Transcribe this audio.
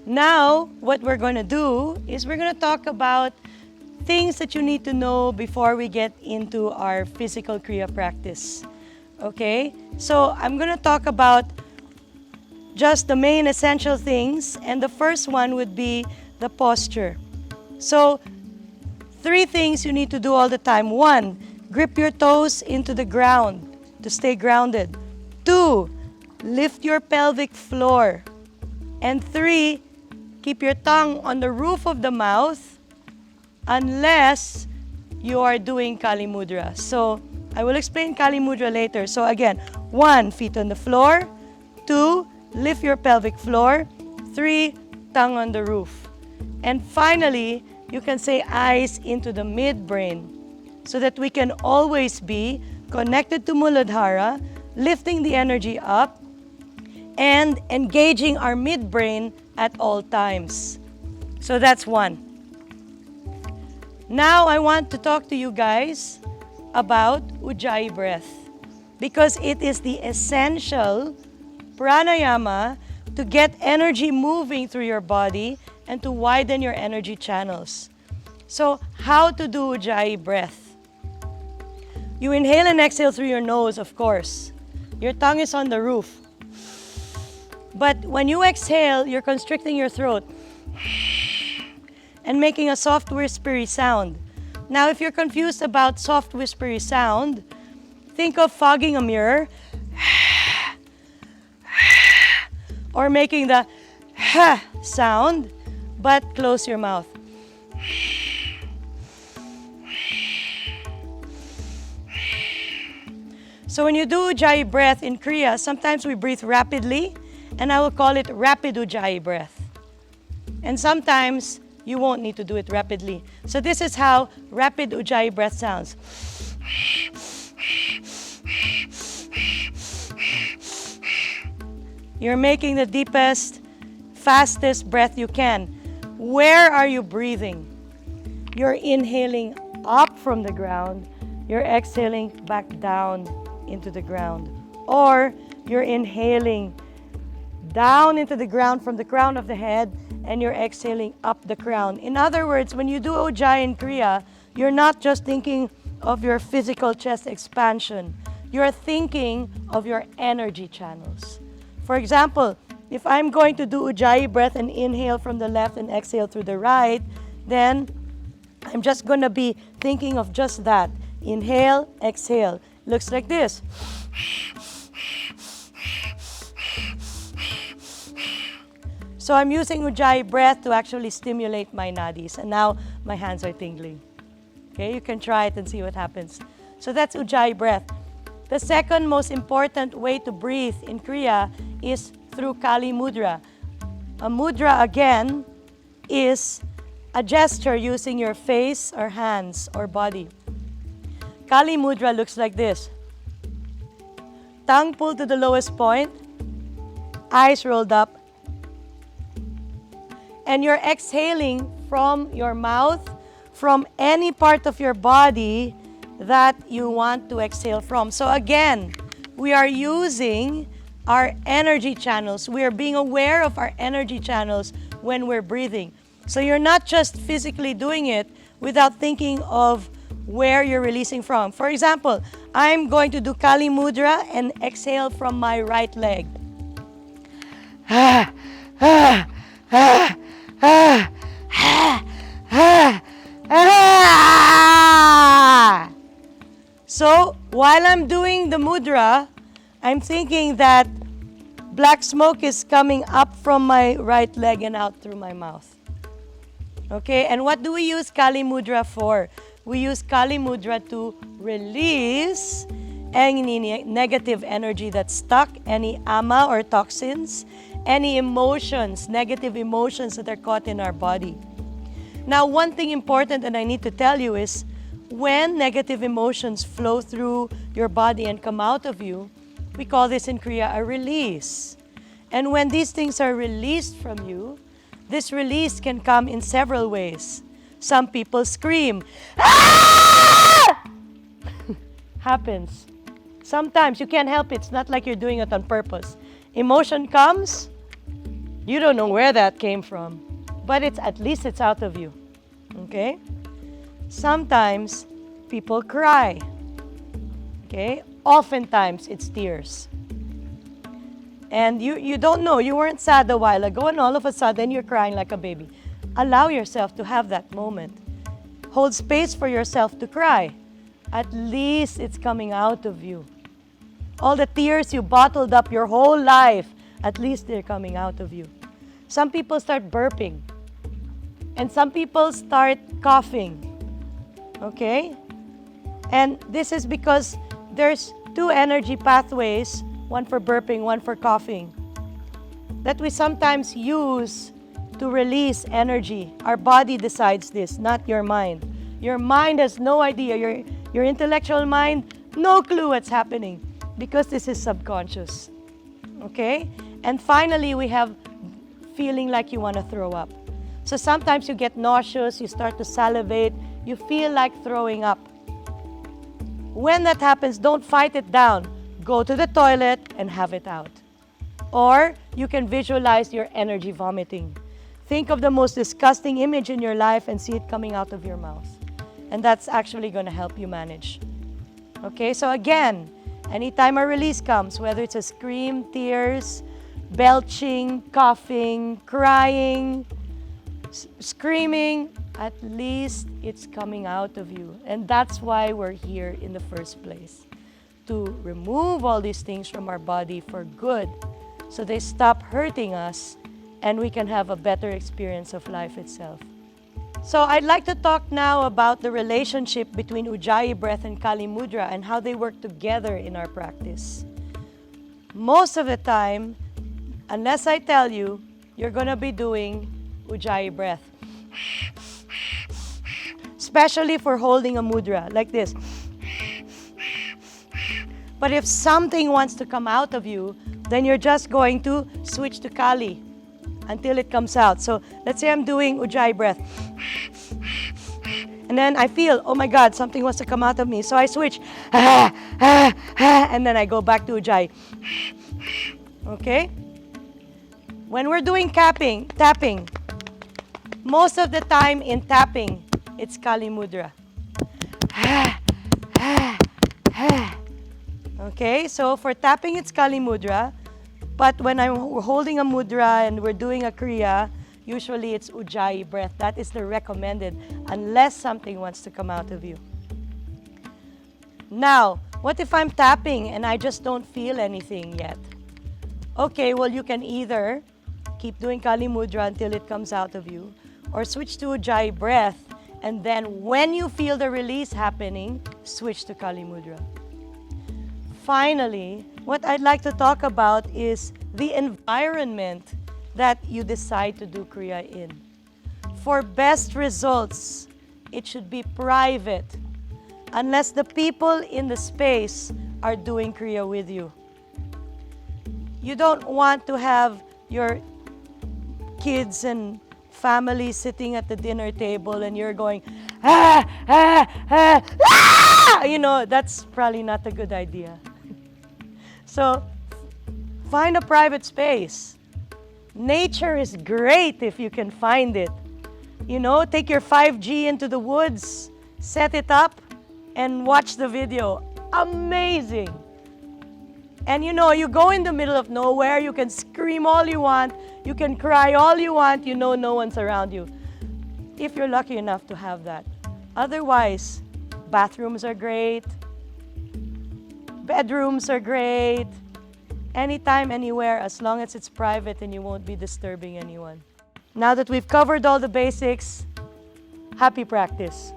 Now, what we're going to do is we're going to talk about things that you need to know before we get into our physical Kriya practice. Okay? So, I'm going to talk about just the main essential things, and the first one would be the posture. So, 3 things you need to do all the time. 1, grip your toes into the ground to stay grounded. 2, lift your pelvic floor. And 3, keep your tongue on the roof of the mouth unless you are doing Kali Mudra. So, I will explain Kali Mudra later. So again, 1, feet on the floor. 2, lift your pelvic floor. 3, tongue on the roof. And finally, you can say eyes into the midbrain so that we can always be connected to Muladhara, lifting the energy up, and engaging our midbrain at all times. So that's 1. Now I want to talk to you guys about Ujjayi breath because it is the essential pranayama to get energy moving through your body and to widen your energy channels. So, how to do Ujjayi breath? You inhale and exhale through your nose, of course. Your tongue is on the roof. But when you exhale, you're constricting your throat and making a soft whispery sound. Now, if you're confused about soft whispery sound, think of fogging a mirror or making the ha sound, but close your mouth. So when you do Ujjayi breath in Kriya, sometimes we breathe rapidly, and I will call it rapid Ujjayi breath. And sometimes you won't need to do it rapidly. So this is how rapid Ujjayi breath sounds. You're making the deepest, fastest breath you can. Where are you breathing? You're inhaling up from the ground. You're exhaling back down into the ground. Or you're inhaling down into the ground from the crown of the head and you're exhaling up the crown. In other words, when you do Ujjayi in Kriya, you're not just thinking of your physical chest expansion. You're thinking of your energy channels. For example, if I'm going to do Ujjayi breath and inhale from the left and exhale through the right, then I'm just going to be thinking of just that. Inhale, exhale. Looks like this. So I'm using Ujjayi breath to actually stimulate my nadis. And now my hands are tingling. Okay, you can try it and see what happens. So that's Ujjayi breath. The second most important way to breathe in Kriya is through Kali Mudra. A mudra, again, is a gesture using your face or hands or body. Kali Mudra looks like this. Tongue pulled to the lowest point, eyes rolled up, and you're exhaling from your mouth, from any part of your body that you want to exhale from. So again, we are using our energy channels. We are being aware of our energy channels when we're breathing. So you're not just physically doing it without thinking of where you're releasing from. For example, I'm going to do Kali Mudra and exhale from my right leg. So while I'm doing the mudra, I'm thinking that black smoke is coming up from my right leg and out through my mouth. Okay, and what do we use Kali Mudra for? We use Kali Mudra to release any negative energy that's stuck, any ama or toxins, any emotions, negative emotions that are caught in our body. Now, one thing important that I need to tell you is when negative emotions flow through your body and come out of you, we call this in Kriya a release. And when these things are released from you, this release can come in several ways. Some people scream. Ah! Happens. Sometimes you can't help it. It's not like you're doing it on purpose. Emotion comes, You don't know where that came from, but at least it's out of you. Okay? Sometimes people cry. Okay? Oftentimes it's tears. And you don't know, you weren't sad a while ago, and all of a sudden you're crying like a baby. Allow yourself to have that moment. Hold space for yourself to cry. At least it's coming out of you. All the tears you bottled up your whole life, at least they're coming out of you. Some people start burping. And some people start coughing. Okay? And this is because there's two energy pathways, one for burping, one for coughing, that we sometimes use to release energy. Our body decides this, not your mind. Your mind has no idea. Your intellectual mind, no clue what's happening, because this is subconscious. Okay? And finally, we have feeling like you want to throw up. So sometimes you get nauseous, you start to salivate, you feel like throwing up. When that happens, don't fight it down. Go to the toilet and have it out. Or you can visualize your energy vomiting. Think of the most disgusting image in your life and see it coming out of your mouth. And that's actually going to help you manage. Okay, so again, anytime a release comes, whether it's a scream, tears, belching, coughing, crying, screaming, at least it's coming out of you. And that's why we're here in the first place. To remove all these things from our body for good, so they stop hurting us and we can have a better experience of life itself. So I'd like to talk now about the relationship between Ujjayi breath and Kali Mudra and how they work together in our practice. Most of the time, unless I tell you, you're going to be doing Ujjayi breath. Especially for holding a mudra, like this. But if something wants to come out of you, then you're just going to switch to Kali until it comes out. So let's say I'm doing Ujjayi breath. And then I feel, oh my God, something wants to come out of me. So I switch. And then I go back to Ujjayi. Okay? When we're doing tapping, most of the time in tapping, it's Kali Mudra. Okay, so for tapping, it's Kali Mudra. But when I'm holding a mudra and we're doing a Kriya, usually it's Ujjayi breath. That is the recommended, unless something wants to come out of you. Now, what if I'm tapping and I just don't feel anything yet? Okay, well, you can either keep doing Kali Mudra until it comes out of you, or switch to Ujjayi breath, and then when you feel the release happening, switch to Kali Mudra. Finally, what I'd like to talk about is the environment that you decide to do Kriya in. For best results, it should be private, unless the people in the space are doing Kriya with you. You don't want to have your kids and family sitting at the dinner table and you're going, you know, that's probably not a good idea. So find a private space. Nature is great if you can find it. You know, take your 5G into the woods, set it up, and watch the video. Amazing! And you know, you go in the middle of nowhere, you can scream all you want, you can cry all you want, you know no one's around you. If you're lucky enough to have that. Otherwise, bathrooms are great, bedrooms are great, anytime, anywhere, as long as it's private and you won't be disturbing anyone. Now that we've covered all the basics, happy practice.